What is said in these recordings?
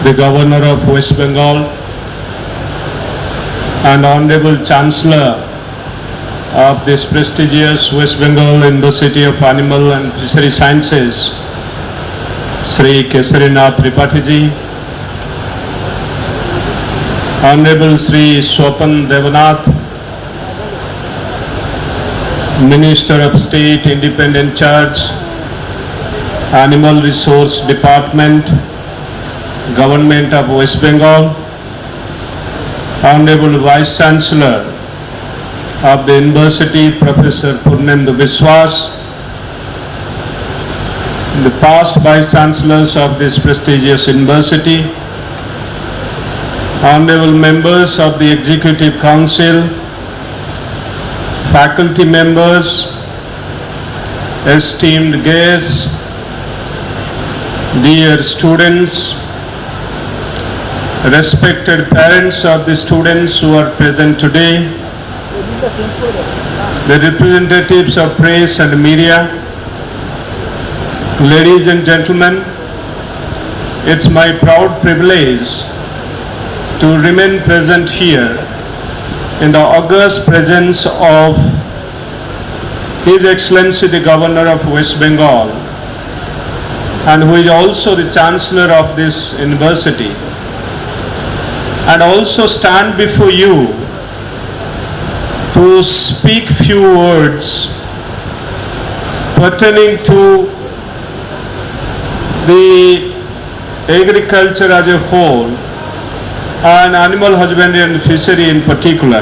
the Governor of West Bengal and Honorable Chancellor of this prestigious West Bengal University of Animal and Fishery Sciences, Sri Kesarinath Tripathi ji, Honorable Sri Swapan Devanath, Minister of State, Independent Church, Animal Resource Department, Government of West Bengal, Honorable Vice Chancellor of the University, Professor Purnendu Biswas, the past Vice Chancellors of this prestigious university, Honorable members of the Executive Council, faculty members, esteemed guests, dear students, respected parents of the students who are present today, the representatives of press and media, ladies and gentlemen, it's my proud privilege to remain present here in the august presence of His Excellency the Governor of West Bengal, and who is also the Chancellor of this university, and also stand before you to speak few words pertaining to the agriculture as a whole and animal husbandry and fishery in particular.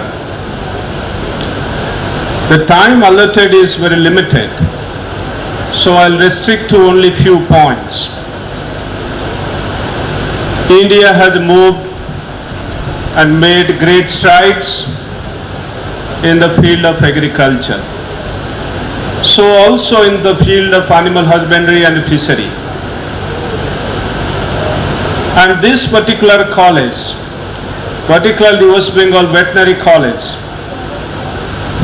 The time allotted is very limited, so I'll restrict to only few points. India has moved and made great strides in the field of agriculture. So also in the field of animal husbandry and fishery. And this particular college, particularly West Bengal Veterinary College,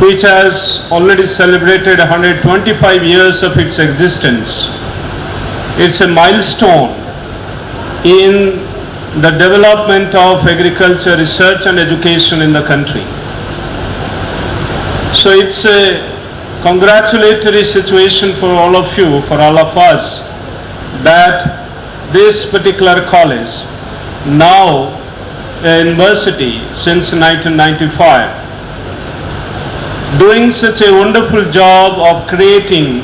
which has already celebrated 125 years of its existence, it's a milestone in the development of agriculture, research and education in the country. So it's a congratulatory situation for all of you, for all of us, that this particular college, now a university since 1995, doing such a wonderful job of creating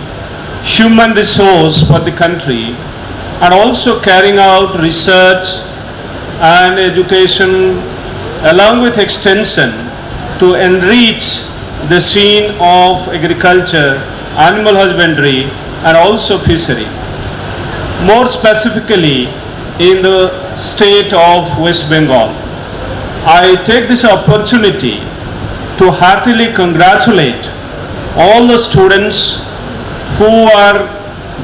human resource for the country and also carrying out research and education along with extension to enrich the scene of agriculture, animal husbandry and also fishery. More specifically in the state of West Bengal, I take this opportunity to heartily congratulate all the students who are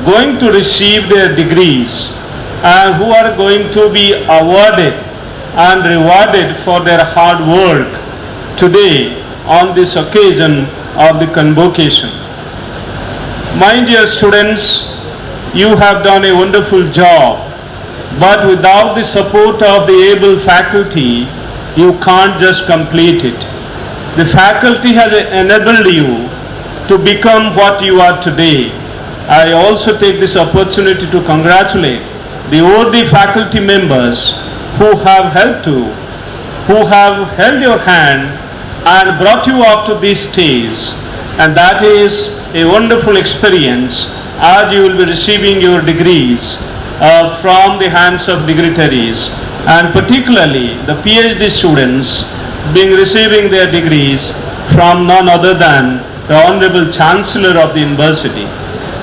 going to receive their degrees and who are going to be awarded and rewarded for their hard work today on this occasion of the Convocation. My dear students, you have done a wonderful job, but without the support of the able faculty, you can't just complete it. The faculty has enabled you to become what you are today. I also take this opportunity to congratulate the worthy faculty members who have helped you, who have held your hand and brought you up to this stage, and that is a wonderful experience as you will be receiving your degrees from the hands of dignitaries, and particularly the PhD students being receiving their degrees from none other than the Honorable Chancellor of the University.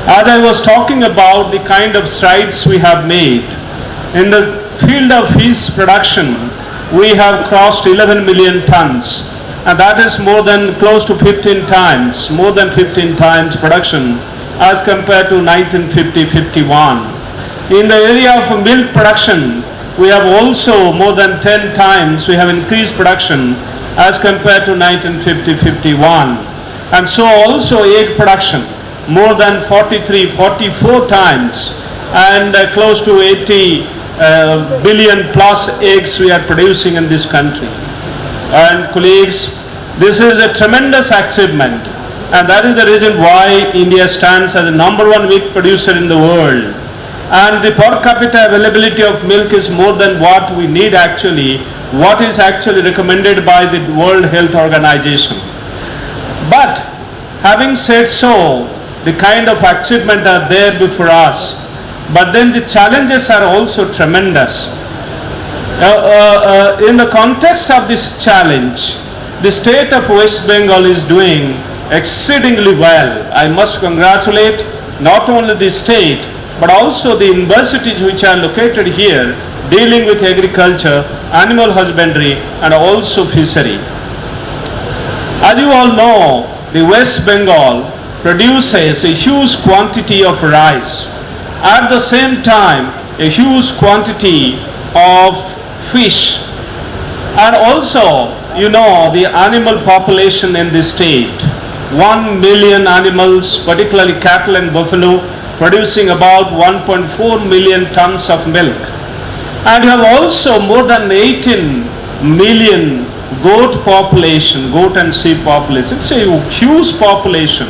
As I was talking about the kind of strides we have made in the field of fish production, we have crossed 11 million tons, and that is more than close to 15 times, more than 15 times production as compared to 1950-51. In the area of milk production, we have also more than 10 times we have increased production as compared to 1950-51. And so also egg production, more than 44 times, and close to 80 billion plus eggs we are producing in this country. And colleagues, this is a tremendous achievement, and that is the reason why India stands as the #1 milk producer in the world. And the per capita availability of milk is more than what we need actually, what is actually recommended by the World Health Organization. But having said so, the kind of achievement are there before us, but then the challenges are also tremendous. In the context of this challenge, the state of West Bengal is doing exceedingly well. I must congratulate not only the state, but also the universities which are located here, dealing with agriculture, animal husbandry, and also fishery. As you all know, the West Bengal produces a huge quantity of rice. At the same time, a huge quantity of fish. And also, you know, the animal population in the state. 1 million animals, particularly cattle and buffalo, producing about 1.4 million tons of milk. And you have also more than 18 million goat population, goat and sheep population. It's a huge population.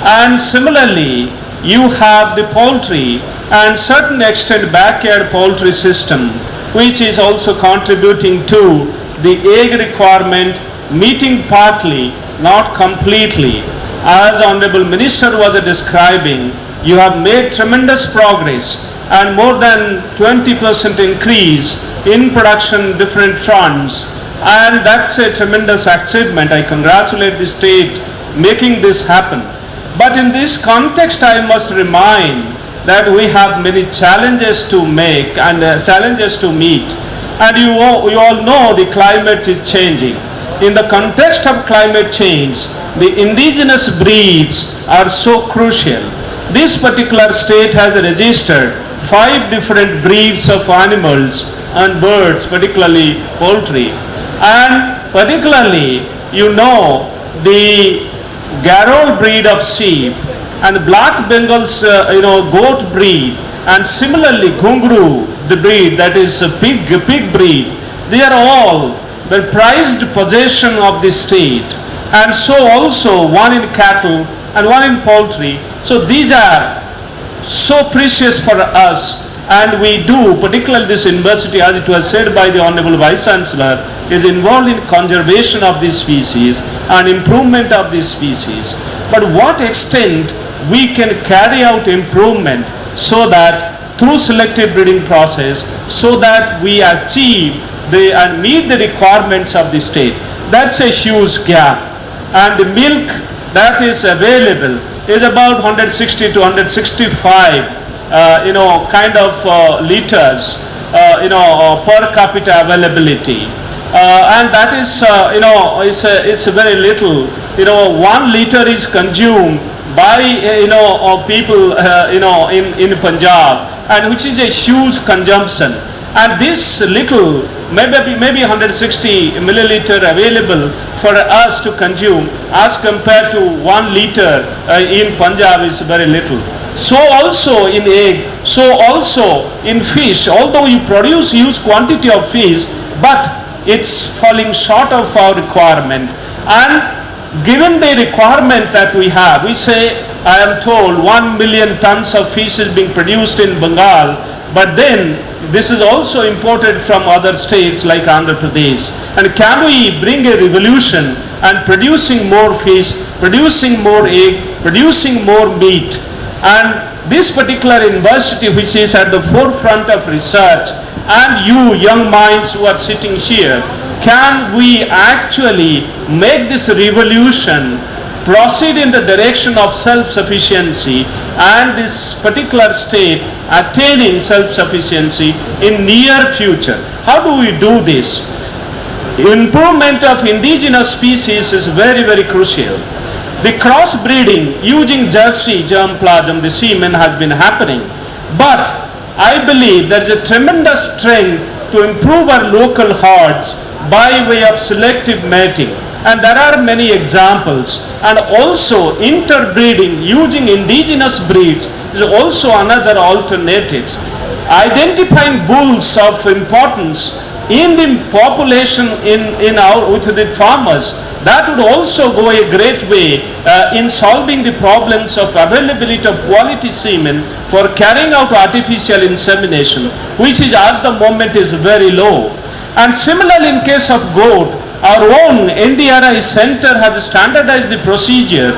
And similarly, you have the poultry and certain extent backyard poultry system, which is also contributing to the egg requirement, meeting partly, not completely. As Honorable Minister was describing, you have made tremendous progress and more than 20% increase in production different fronts, and that's a tremendous achievement. I congratulate the state making this happen. But in this context, I must remind that we have many challenges to make and challenges to meet. And you all know the climate is changing. In the context of climate change, the indigenous breeds are so crucial. This particular state has registered 5 different breeds of animals and birds, particularly poultry. And particularly, you know, the Garol breed of sheep and Black Bengal's goat breed, and similarly Ghungru, the breed that is a pig breed, they are all the prized possession of the state. And so also one in cattle and one in poultry. So these are so precious for us, and we do, particularly this university, as it was said by the Honorable Vice Chancellor, is involved in conservation of these species and improvement of these species. But what extent we can carry out improvement so that through selective breeding process, so that we achieve and meet the requirements of the state. That's a huge gap. And the milk that is available is about 160 to 165 liters per capita availability. And that is it's very little. 1 liter is consumed by people in Punjab, and which is a huge consumption. And this little, maybe 160 milliliter available for us to consume as compared to 1 liter in Punjab is very little. So also in egg, so also in fish, although you produce huge quantity of fish, but it's falling short of our requirement. And given the requirement that we have, we say, I am told 1 million tons of fish is being produced in Bengal, but then this is also imported from other states like Andhra Pradesh. And can we bring a revolution and producing more fish, producing more egg, producing more meat? And this particular university, which is at the forefront of research, and you young minds who are sitting here, can we actually make this revolution proceed in the direction of self-sufficiency and this particular state attaining self-sufficiency in near future? How do we do this? Improvement of indigenous species is very, very crucial. The crossbreeding using Jersey germplasm, the semen, has been happening. But I believe there is a tremendous strength to improve our local herds by way of selective mating. And there are many examples. And also interbreeding using indigenous breeds is also another alternative. identifying bulls of importance in the population with the farmers, that would also go a great way in solving the problems of availability of quality semen for carrying out artificial insemination, which is at the moment is very low. And similarly, in case of goat, our own NDRI center has standardized the procedure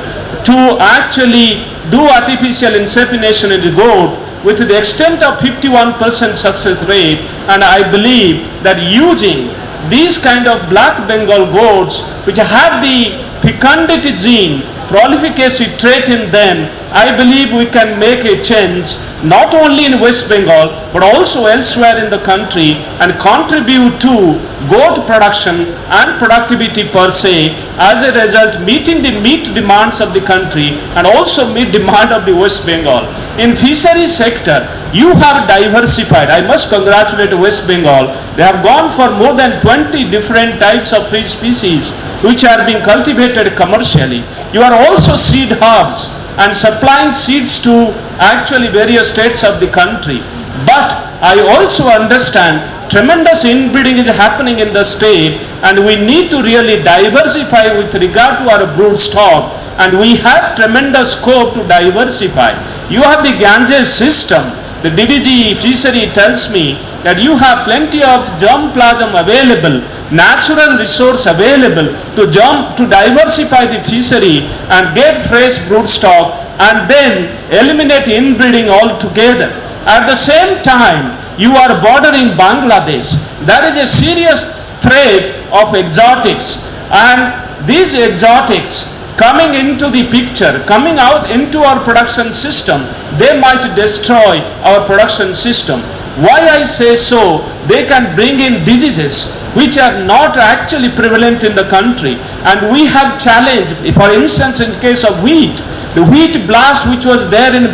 to actually do artificial insemination in the goat with the extent of 51% success rate. And I believe that using these kind of black Bengal goats which have the fecundity gene, prolificacy trait in them, I believe we can make a change not only in West Bengal but also elsewhere in the country and contribute to goat production and productivity per se, as a result meeting the meat demands of the country and also meet demand of the West Bengal. In fishery sector, you have diversified. I must congratulate West Bengal. They have gone for more than 20 different types of fish species which are being cultivated commercially. You are also seed hubs and supplying seeds to actually various states of the country. But I also understand tremendous inbreeding is happening in the state, and we need to really diversify with regard to our brood stock, and we have tremendous scope to diversify. You have the Ganges system. The DDG fishery tells me that you have plenty of germplasm available, natural resource available to diversify the fishery and get fresh brood stock and then eliminate inbreeding altogether. At the same time, you are bordering Bangladesh. There is a serious threat of exotics, and these exotics coming into the picture, coming out into our production system, they might destroy our production system. Why I say so? They can bring in diseases which are not actually prevalent in the country, and we have challenged, for instance, in case of wheat, the wheat blast which was there in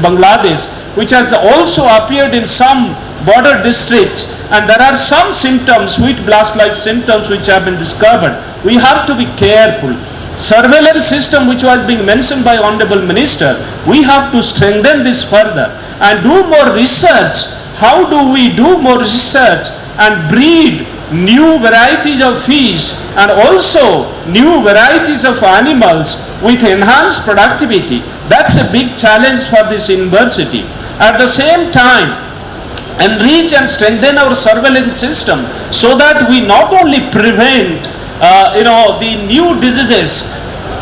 Bangladesh, which has also appeared in some border districts, and there are some symptoms, wheat blast-like symptoms which have been discovered. We have to be careful. Surveillance system which was being mentioned by Honorable Minister, we have to strengthen this further and do more research. How do we do more research and breed new varieties of fish and also new varieties of animals with enhanced productivity? That's a big challenge for this university. At the same time, enrich and strengthen our surveillance system so that we not only prevent the new diseases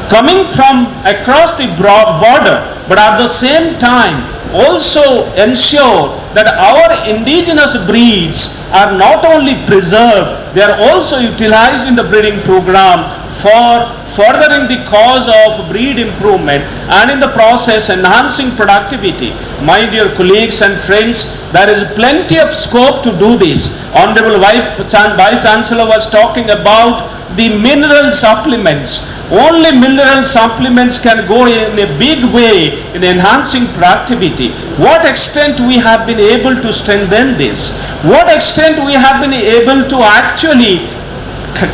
coming from across the broad border, but at the same time also ensure that our indigenous breeds are not only preserved, they are also utilized in the breeding program for furthering the cause of breed improvement and in the process enhancing productivity. My dear colleagues and friends, there is plenty of scope to do this. Honorable Vice Chancellor was talking about the mineral supplements. Only mineral supplements can go in a big way in enhancing productivity. What extent we have been able to strengthen this? What extent we have been able to actually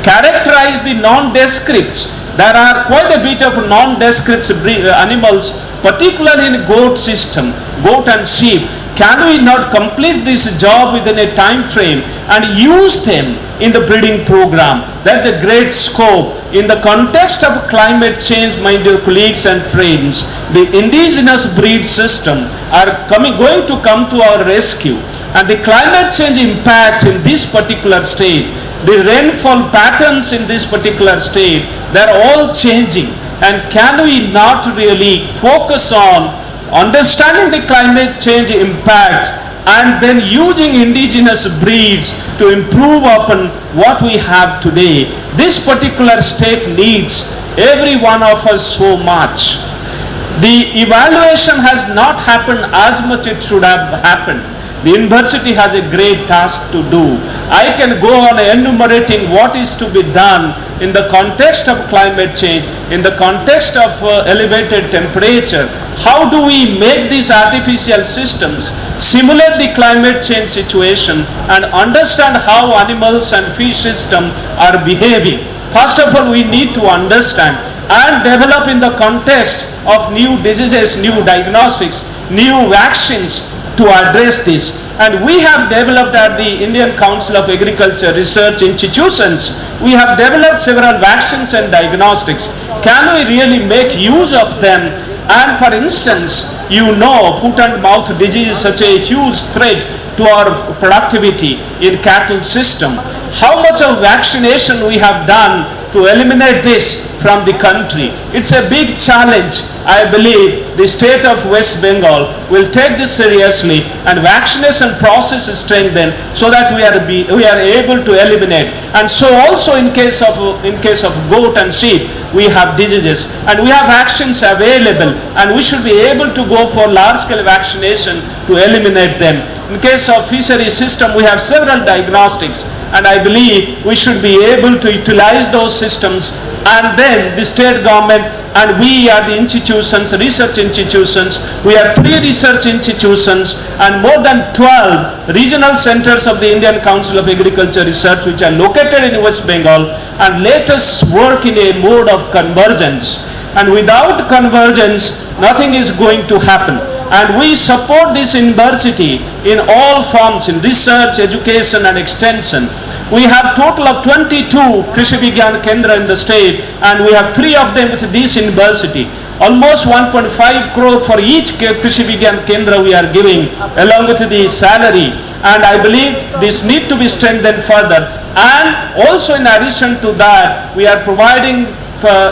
characterize the nondescripts? There are quite a bit of nondescript animals, particularly in goat system, goat and sheep. Can we not complete this job within a time frame and use them in the breeding program? That's a great scope. In the context of climate change, my dear colleagues and friends, the indigenous breed system are going to come to our rescue. And the climate change impacts in this particular state, the rainfall patterns in this particular state, they're all changing. And can we not really focus on understanding the climate change impacts and then using indigenous breeds to improve upon what we have today? This particular state needs every one of us so much. The evaluation has not happened as much it should have happened. The university has a great task to do. I can go on enumerating what is to be done in the context of climate change, in the context of elevated temperature. How do we make these artificial systems simulate the climate change situation and understand how animals and fish systems are behaving? First of all, we need to understand and develop in the context of new diseases, new diagnostics, new vaccines, to address this. And we have developed at the Indian Council of Agriculture Research Institutions, we have developed several vaccines and diagnostics. Can we really make use of them? And for instance, you know, foot and mouth disease is such a huge threat to our productivity in cattle system. How much of vaccination we have done to eliminate this from the country? It's a big challenge. I believe the state of West Bengal will take this seriously and vaccination process is strengthened so that we are able to eliminate. And so also in case of goat and sheep, we have diseases and we have vaccines available, and we should be able to go for large scale vaccination to eliminate them. In case of fishery system, we have several diagnostics, and I believe we should be able to utilize those systems. And then the state government and we are the institutions, research institutions. We have 3 research institutions and more than 12 regional centers of the Indian Council of Agriculture Research which are located in West Bengal, and let us work in a mode of convergence. And without convergence, nothing is going to happen. And we support this university in all forms, in research, education and extension. We have total of 22 Krishi Vigyan Kendra in the state, and we have 3 of them with this university. Almost 1.5 crore for each Krishi Vigyan Kendra we are giving, along with the salary. And I believe this need to be strengthened further. And also in addition to that, we are providing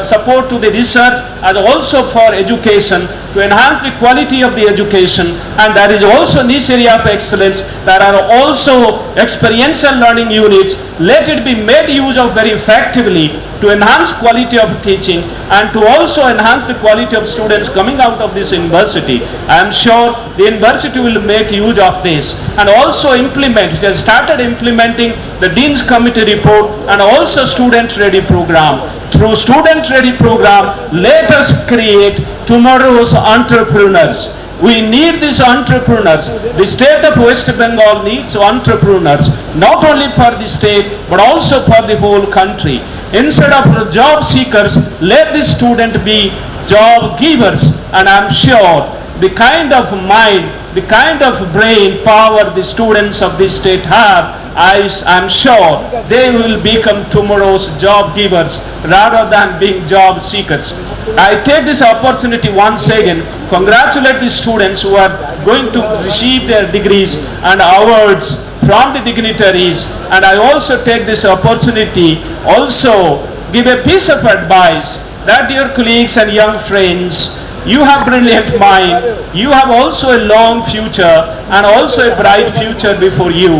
support to the research as also for education to enhance the quality of the education. And that is also niche area of excellence. There are also experiential learning units. Let it be made use of very effectively to enhance quality of teaching and to also enhance the quality of students coming out of this university. I am sure the university will make use of this and also implement, it has started implementing the Dean's Committee report and also Student Ready program. Through Student Ready program, let us create tomorrow's entrepreneurs. We need these entrepreneurs. The state of West Bengal needs entrepreneurs, not only for the state, but also for the whole country. Instead of job seekers, let the student be job givers. And I'm sure the kind of mind, the kind of brain power the students of this state have, I'm sure they will become tomorrow's job givers rather than being job seekers. I take this opportunity once again, congratulate the students who are going to receive their degrees and awards from the dignitaries. And I also take this opportunity also give a piece of advice that dear colleagues and young friends, you have brilliant mind, you have also a long future and also a bright future before you.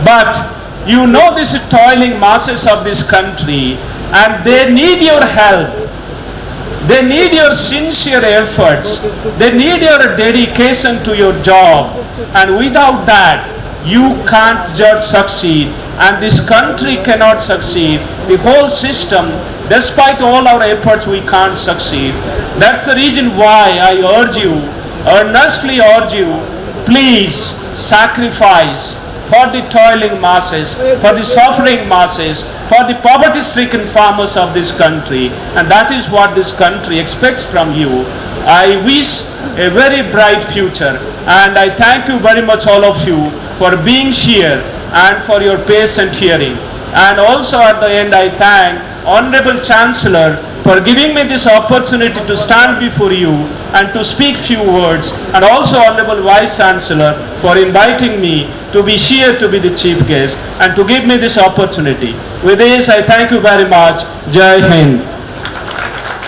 But you know these toiling masses of this country, and they need your help. They need your sincere efforts. They need your dedication to your job. And without that, you can't just succeed. And this country cannot succeed. The whole system, despite all our efforts, we can't succeed. That's the reason why I urge you, earnestly urge you, please sacrifice for the toiling masses, for the suffering masses, for the poverty-stricken farmers of this country. And that is what this country expects from you. I wish a very bright future. And I thank you very much, all of you, for being here and for your patient hearing. And also at the end, I thank Honorable Chancellor for giving me this opportunity to stand before you and to speak few words, and also Honorable Vice Chancellor for inviting me to be here to be the chief guest and to give me this opportunity. With this, I thank you very much. Jai Hind.